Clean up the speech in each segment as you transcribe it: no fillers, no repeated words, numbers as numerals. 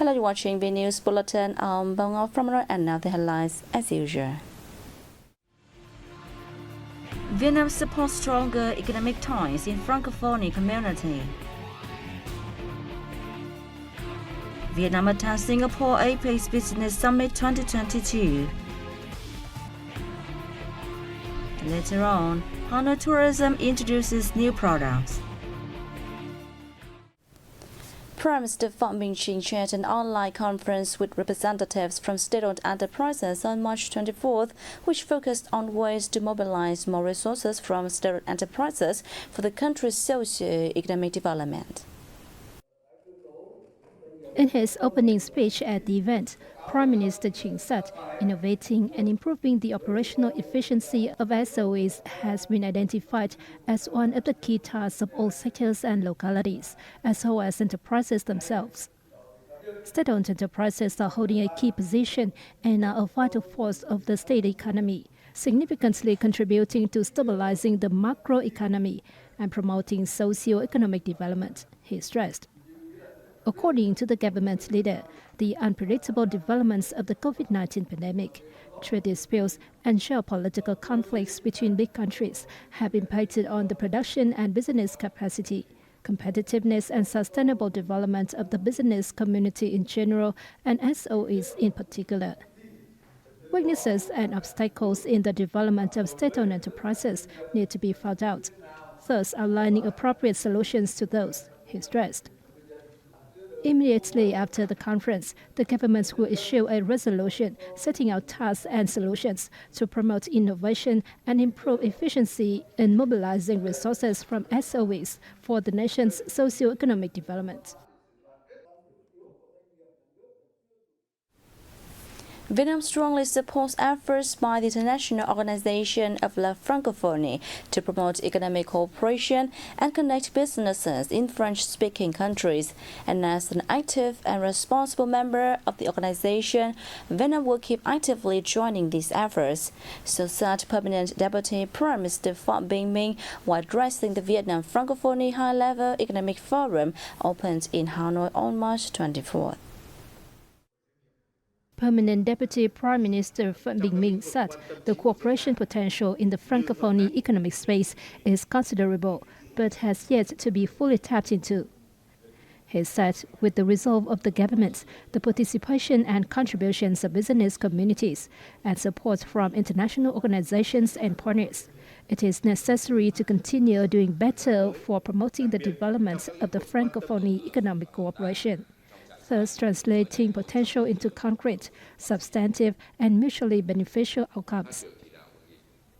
Hello, you're watching Vnews Bulletin. I'm Bong from and now the headlines as usual. Vietnam supports stronger economic ties in Francophone community. Vietnam attends Singapore APEC Business Summit 2022. Later on, Hanoi Tourism introduces new products. Prime Minister Phạm Minh Chính chaired an online conference with representatives from state-owned enterprises on March 24th, which focused on ways to mobilize more resources from state-owned enterprises for the country's socio-economic development. In his opening speech at the event, Prime Minister Chính said innovating and improving the operational efficiency of SOEs has been identified as one of the key tasks of all sectors and localities, as well as enterprises themselves. State-owned enterprises are holding a key position and are a vital force of the state economy, significantly contributing to stabilizing the macroeconomy and promoting socio-economic development, he stressed. According to the government leader, the unpredictable developments of the COVID-19 pandemic, trade disputes, and geopolitical conflicts between big countries have impacted on the production and business capacity, competitiveness, and sustainable development of the business community in general and SOEs in particular. Weaknesses and obstacles in the development of state-owned enterprises need to be found out, thus outlining appropriate solutions to those, he stressed. Immediately after the conference, the government will issue a resolution setting out tasks and solutions to promote innovation and improve efficiency in mobilizing resources from SOEs for the nation's socio-economic development. Vietnam strongly supports efforts by the International Organization of La Francophonie to promote economic cooperation and connect businesses in French-speaking countries. And as an active and responsible member of the organization, Vietnam will keep actively joining these efforts, so said Permanent Deputy Prime Minister Phạm Minh Minh while addressing the Vietnam Francophonie High-Level Economic Forum opened in Hanoi on March 24th. Permanent Deputy Prime Minister Phạm Minh Minh said the cooperation potential in the Francophone economic space is considerable, but has yet to be fully tapped into. He said with the resolve of the government, the participation and contributions of business communities, and support from international organizations and partners, it is necessary to continue doing better for promoting the development of the Francophone economic cooperation, thus translating potential into concrete, substantive, and mutually beneficial outcomes.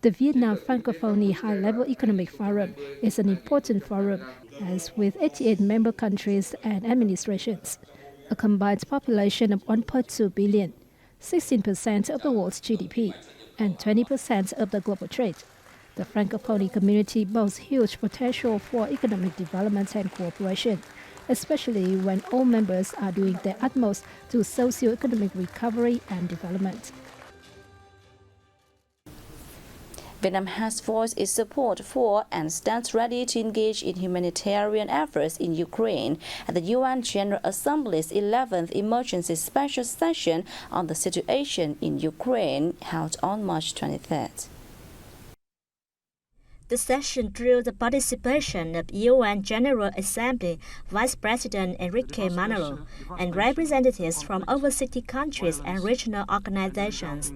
The Vietnam Francophone High-Level Economic Forum is an important forum, as with 88 member countries and administrations, a combined population of 1.2 billion, 16% of the world's GDP, and 20% of the global trade. The Francophone community boasts huge potential for economic development and cooperation, especially when all members are doing their utmost to socio-economic recovery and development. Vietnam has voiced its support for and stands ready to engage in humanitarian efforts in Ukraine at the UN General Assembly's 11th Emergency Special Session on the situation in Ukraine held on March 23rd. The session drew the participation of UN General Assembly Vice President Enrique Manero and representatives from over 60 countries and regional organizations.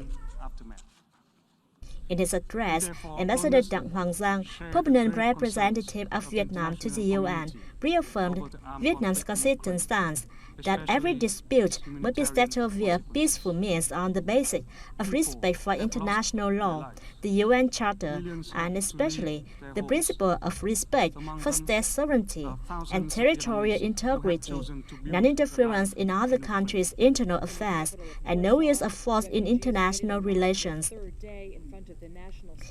In his address, Ambassador Đặng Hoàng Giang, permanent representative of Vietnam to the UN, reaffirmed Vietnam's consistent stance that every dispute must be settled via peaceful means on the basis of respect for international law, the UN Charter, and especially the principle of respect for state sovereignty and territorial integrity, non-interference in other countries' internal affairs, and no use of force in international relations.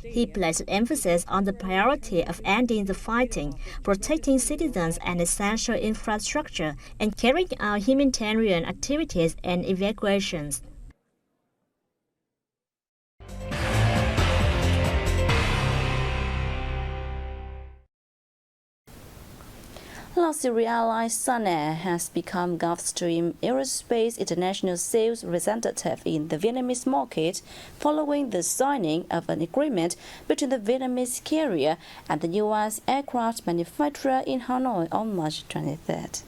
He placed emphasis on the priority of ending the fighting, protecting citizens and essential infrastructure, and carrying out humanitarian activities and evacuations. Luxury airline Sun Air has become Gulfstream Aerospace International sales representative in the Vietnamese market following the signing of an agreement between the Vietnamese carrier and the U.S. aircraft manufacturer in Hanoi on March 23rd.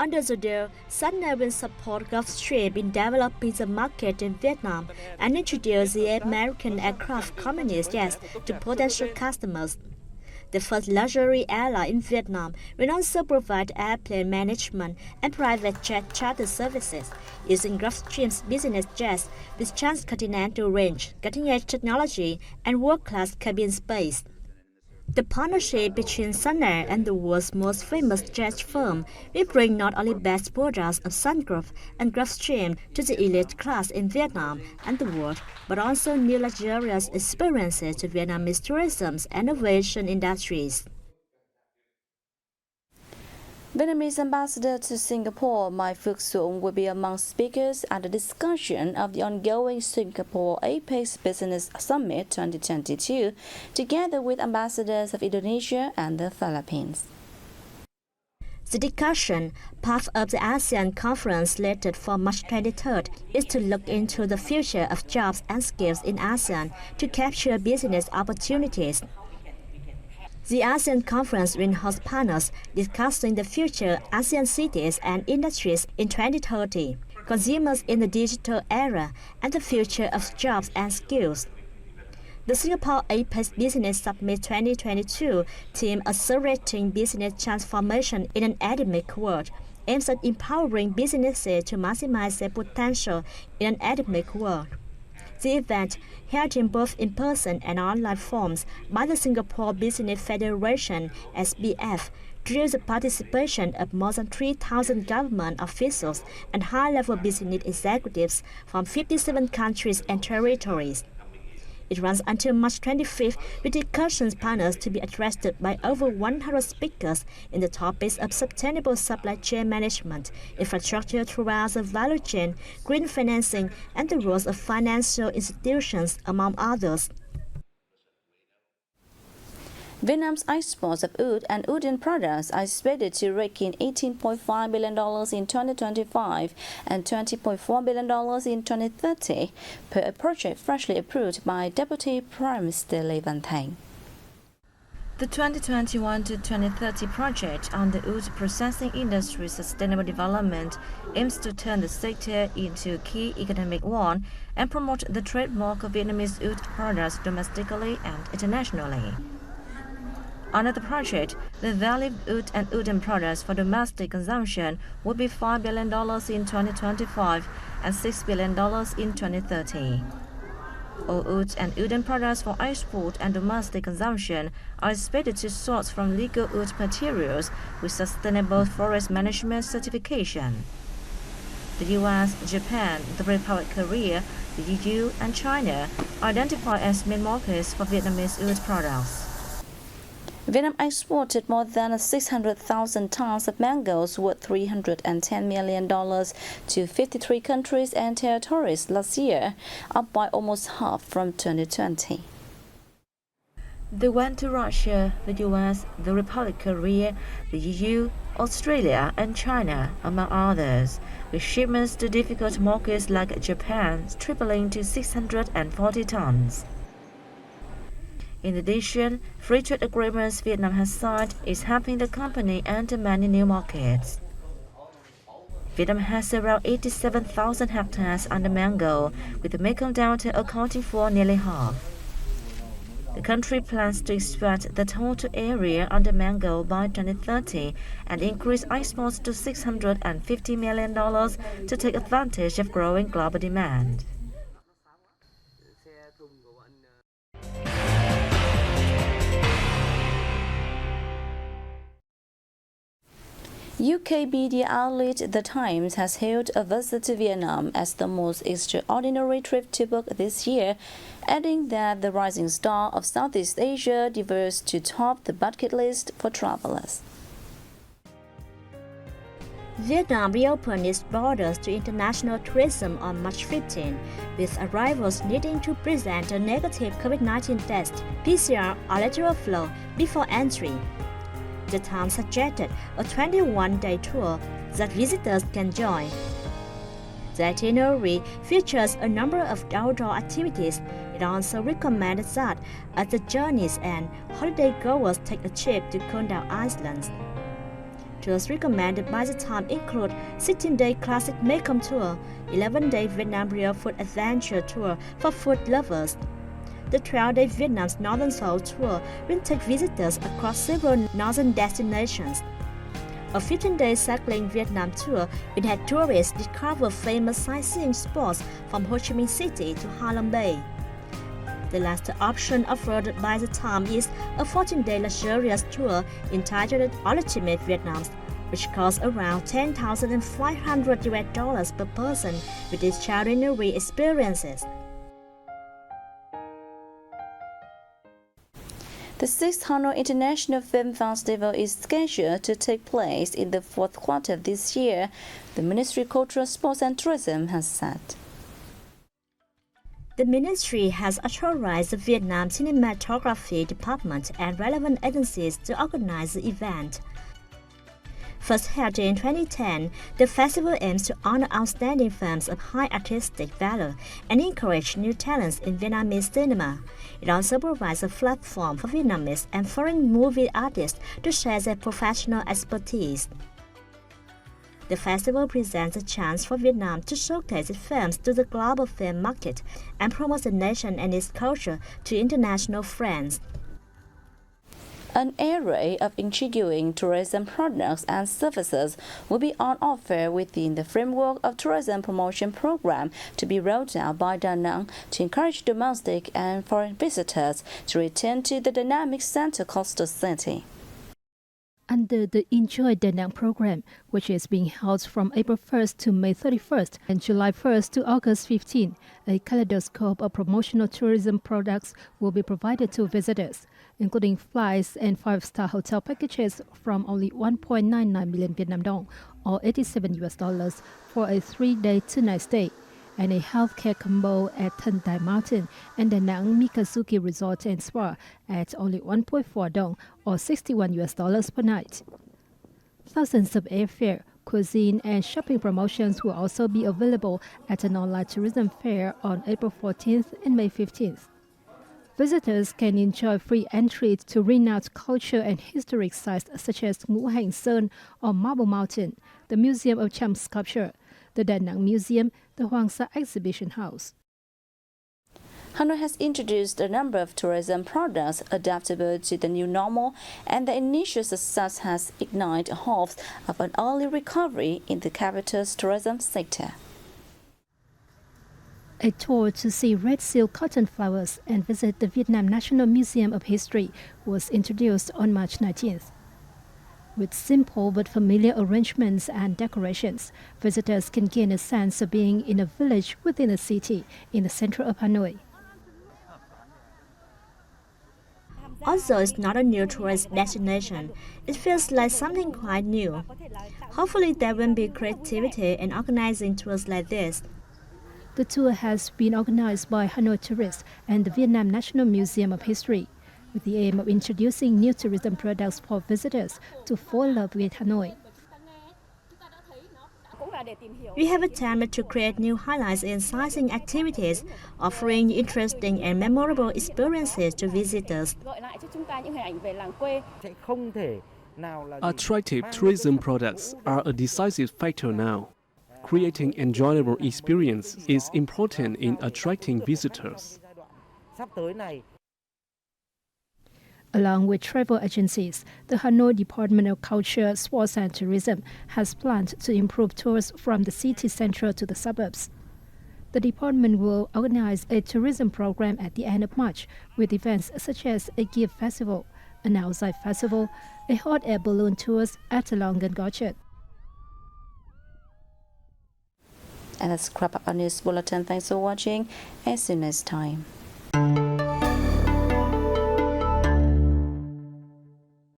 Under the deal, Sun Air will support Gulfstream in developing the market in Vietnam and introduce the American aircraft company's jets to potential customers. The first luxury airline in Vietnam will also provide airplane management and private jet charter services using Gulfstream's business jets with transcontinental range, cutting-edge technology, and world-class cabin space. The partnership between Sun Air and the world's most famous jet firm will bring not only best products of Sun Group and Gulfstream to the elite class in Vietnam and the world, but also new luxurious experiences to Vietnamese tourism and aviation industries. Vietnamese ambassador to Singapore, Mai Phước Xuân, will be among speakers at the discussion of the ongoing Singapore Apex Business Summit 2022, together with ambassadors of Indonesia and the Philippines. The discussion, part of the ASEAN conference slated for March 23rd, is to look into the future of jobs and skills in ASEAN to capture business opportunities. The ASEAN conference will host panels discussing the future ASEAN cities and industries in 2030, consumers in the digital era, and the future of jobs and skills. The Singapore Apex Business Summit 2022 theme Accelerating Business Transformation in an Endemic World aims at empowering businesses to maximize their potential in an endemic world. The event, held in both in-person and online forms by the Singapore Business Federation (SBF), drew the participation of more than 3,000 government officials and high-level business executives from 57 countries and territories. It runs until March 25th, with discussion panels to be addressed by over 100 speakers in the topics of sustainable supply chain management, infrastructure throughout the value chain, green financing, and the roles of financial institutions, among others. Vietnam's exports of wood and wooden products are expected to rake in $18.5 billion in 2025 and $20.4 billion in 2030, per a project freshly approved by Deputy Prime Minister Lê Văn Thành. The 2021 to 2030 project on the wood processing industry's sustainable development aims to turn the sector into a key economic one and promote the trademark of Vietnamese wood products domestically and internationally. Under the project, the value of wood and wooden products for domestic consumption would be $5 billion in 2025 and $6 billion in 2030. All wood and wooden products for export and domestic consumption are expected to source from legal wood materials with sustainable forest management certification. The US, Japan, the Republic of Korea, the EU, and China are identified as main markets for Vietnamese wood products. Vietnam exported more than 600,000 tons of mangoes worth $310 million to 53 countries and territories last year, up by almost half from 2020. They went to Russia, the US, the Republic of Korea, the EU, Australia, and China, among others, with shipments to difficult markets like Japan tripling to 640 tons. In addition, free trade agreements Vietnam has signed is helping the company enter many new markets. Vietnam has around 87,000 hectares under mango, with the Mekong Delta accounting for nearly half. The country plans to expand the total area under mango by 2030 and increase exports to $650 million to take advantage of growing global demand. UK media outlet The Times has hailed a visit to Vietnam as the most extraordinary trip to book this year, adding that the rising star of Southeast Asia deserves to top the bucket list for travelers. Vietnam reopened its borders to international tourism on March 15, with arrivals needing to present a negative COVID-19 test, PCR or lateral flow, before entry. the Times suggested a 21-day tour that visitors can join. The itinerary features a number of outdoor activities. It also recommended that at the journey's end, holiday-goers take a trip to cool-down islands. Tours recommended by the Times include 16-day classic Mekong tour, 11-day Vietnam Real Food Adventure tour for food lovers. The 12-day Vietnam's Northern Seoul tour will take visitors across several northern destinations. A 15-day cycling Vietnam tour will have tourists discover famous sightseeing spots from Ho Chi Minh City to Ha Long Bay. The last option offered by the Times is a 14-day luxurious tour entitled Ultimate Vietnam, which costs around $10,500 per person with extraordinary experiences. The 6th Hanoi International Film Festival is scheduled to take place in the fourth quarter of this year, the Ministry of Culture, Sports and Tourism has said. The ministry has authorized the Vietnam Cinematography Department and relevant agencies to organize the event. First held in 2010, the festival aims to honor outstanding films of high artistic value and encourage new talents in Vietnamese cinema. It also provides a platform for Vietnamese and foreign movie artists to share their professional expertise. The festival presents a chance for Vietnam to showcase its films to the global film market and promote the nation and its culture to international friends. An array of intriguing tourism products and services will be on offer within the framework of tourism promotion program to be rolled out by Da Nang to encourage domestic and foreign visitors to return to the dynamic Central Coastal City. Under the Enjoy Da Nang program, which is being held from April 1st to May 31st and July 1st to August 15, a kaleidoscope of promotional tourism products will be provided to visitors, including flights and 5-star hotel packages from only 1.99 million Vietnam dong or $87 for a 3-day 2-night stay, and a healthcare combo at Thân Dai Mountain and Da Nang Mikazuki Resort and Spa at only 1.4 dong or $61 per night. Thousands of airfare, cuisine, and shopping promotions will also be available at an online tourism fair on April 14th and May 15th. Visitors can enjoy free entry to renowned culture and historic sites such as Ngũ Hành Sơn or Marble Mountain, the Museum of Cham Sculpture, the Da Nang Museum, the Hoàng Sa Exhibition House. Hanoi has introduced a number of tourism products adaptable to the new normal, and the initial success has ignited hopes of an early recovery in the capital's tourism sector. A tour to see red silk cotton flowers and visit the Vietnam National Museum of History was introduced on March 19th. With simple but familiar arrangements and decorations, visitors can gain a sense of being in a village within a city in the center of Hanoi. Although it's not a new tourist destination, it feels like something quite new. Hopefully there will be creativity in organizing tours like this. The tour has been organized by Hanoi Tourists and the Vietnam National Museum of History, with the aim of introducing new tourism products for visitors to fall in love with Hanoi. We have attempted to create new highlights in sightseeing activities, offering interesting and memorable experiences to visitors. Attractive tourism products are a decisive factor now. Creating enjoyable experience is important in attracting visitors. Along with travel agencies, the Hanoi Department of Culture, Sports and Tourism has planned to improve tours from the city center to the suburbs. The department will organize a tourism program at the end of March with events such as a gift festival, an outside festival, a hot air balloon tours at the Longan Orchard. And that's wrap up our news bulletin. Thanks for watching. And see you next time.